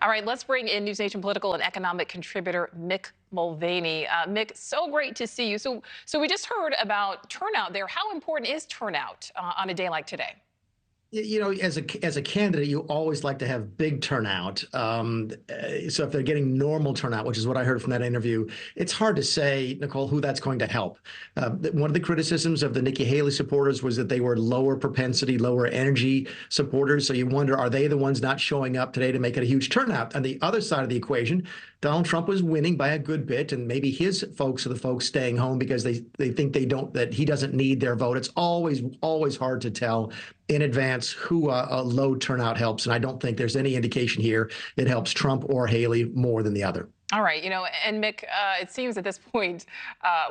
All right, let's bring in NewsNation political and economic contributor Mick Mulvaney. Mick, so great to see you. So we just heard about turnout there. How important is turnout on a day like today? You know, as a candidate, you always like to have big turnout. So if they're getting normal turnout, which is what I heard from that interview, it's hard to say, Nichole, who that's going to help. One of the criticisms of the Nikki Haley supporters was that they were lower propensity, lower energy supporters. So you wonder, are they the ones not showing up today to make it a huge turnout? On the other side of the equation, Donald Trump was winning by a good bit, and maybe his folks are the folks staying home because they think that he doesn't need their vote. It's always hard to tell in advance who a low turnout helps, and I don't think there's any indication here it helps Trump or Haley more than the other. All right, and Mick, it seems at this point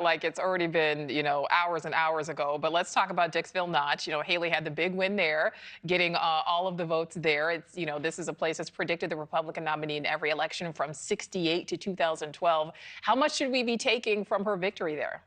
like it's already been, hours and hours ago. But let's talk about Dixville Notch. Haley had the big win there, getting all of the votes there. It's, this is a place that's predicted the Republican nominee in every election from '68 to 2012. How much should we be taking from her victory there?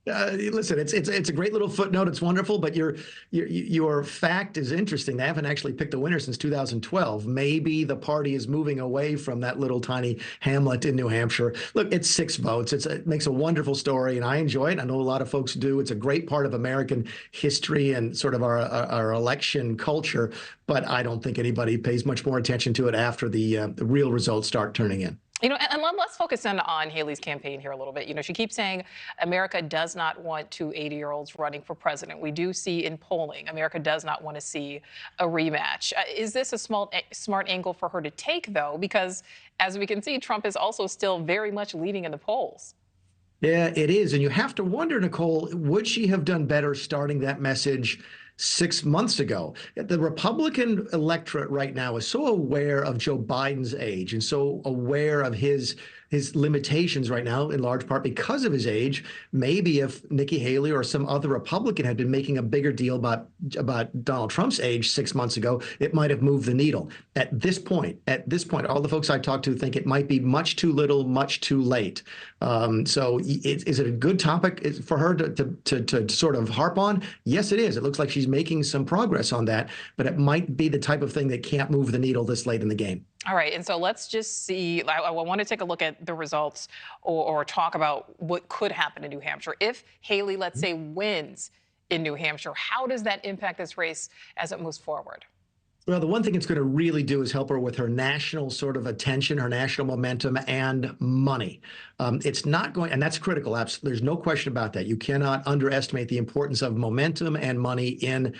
Listen, it's a great little footnote. It's wonderful, but your fact is interesting. They haven't actually picked a winner since 2012. Maybe the party is moving away from that little tiny hamlet in New Hampshire. Look, it's 6 votes. It makes a wonderful story, and I enjoy it. I know a lot of folks do. It's a great part of American history and sort of our election culture. But I don't think anybody pays much more attention to it after the real results start turning in. And let's focus in on Haley's campaign here a little bit. She keeps saying America does not want 2 80-year-olds running for president. We do see in polling, America does not want to see a rematch. Is this a smart angle for her to take, though? Because as we can see, Trump is also still very much leading in the polls. Yeah, it is. And you have to wonder, Nichole, would she have done better starting that message 6 months ago? The Republican electorate right now is so aware of Joe Biden's age and so aware of his limitations right now, in large part because of his age. Maybe if Nikki Haley or some other Republican had been making a bigger deal about Donald Trump's age 6 months ago, it might have moved the needle. At this point, all the folks I talked to think it might be much too little, much too late. So is it a good topic for her to sort of harp on? Yes, it is. It looks like she's making some progress on that, but it might be the type of thing that can't move the needle this late in the game. All right, and so let's just see. I want to take a look at the results or talk about what could happen in New Hampshire. If Haley, let's say, wins in New Hampshire, how does that impact this race as it moves forward? Well, the one thing it's going to really do is help her with her national sort of attention, her national momentum and money. It's not going, and that's critical. There's no question about that. You cannot underestimate the importance of momentum and money in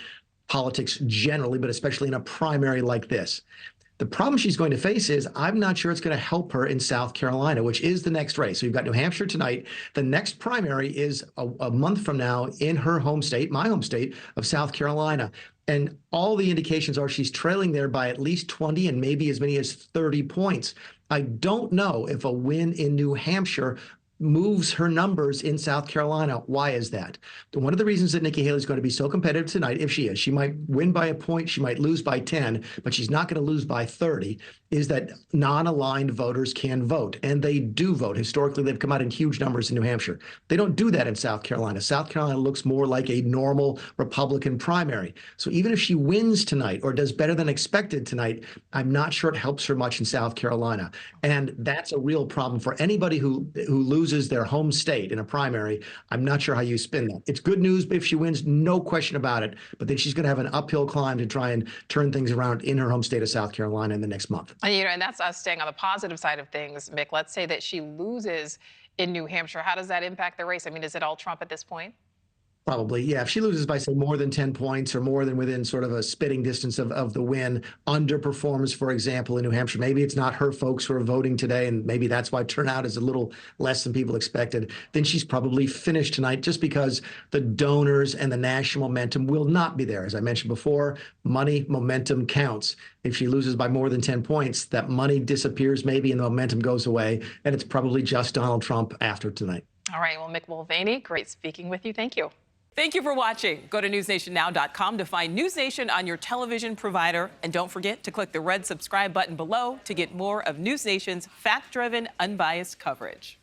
politics generally, but especially in a primary like this. The problem she's going to face is I'm not sure it's going to help her in South Carolina, which is the next race. So you've got New Hampshire tonight. The next primary is a month from now in her home state, my home state of South Carolina. And all the indications are she's trailing there by at least 20 and maybe as many as 30 points. I don't know if a win in New Hampshire moves her numbers in South Carolina. Why is that? One of the reasons that Nikki Haley is going to be so competitive tonight, if she is, she might win by a point, she might lose by 10, but she's not going to lose by 30, is that non-aligned voters can vote, and they do vote. Historically, they've come out in huge numbers in New Hampshire. They don't do that in South Carolina. South Carolina looks more like a normal Republican primary. So even if she wins tonight or does better than expected tonight, I'm not sure it helps her much in South Carolina. And that's a real problem for anybody who loses their home state in a primary. I'm not sure how you spin that. It's good news if she wins, no question about it, but then she's going to have an uphill climb to try and turn things around in her home state of South Carolina in the next month. And that's us staying on the positive side of things, Mick. Let's say that she loses in New Hampshire. How does that impact the race? I mean, is it all Trump at this point? Probably, yeah. If she loses by, say, more than 10 points or more than within sort of a spitting distance of the win, underperforms, for example, in New Hampshire, maybe it's not her folks who are voting today, and maybe that's why turnout is a little less than people expected, then she's probably finished tonight just because the donors and the national momentum will not be there. As I mentioned before, money, momentum counts. If she loses by more than 10 points, that money disappears maybe and the momentum goes away, and it's probably just Donald Trump after tonight. All right. Well, Mick Mulvaney, great speaking with you. Thank you. Thank you for watching. Go to newsnationnow.com to find News Nation on your television provider. And don't forget to click the red subscribe button below to get more of News Nation's fact-driven, unbiased coverage.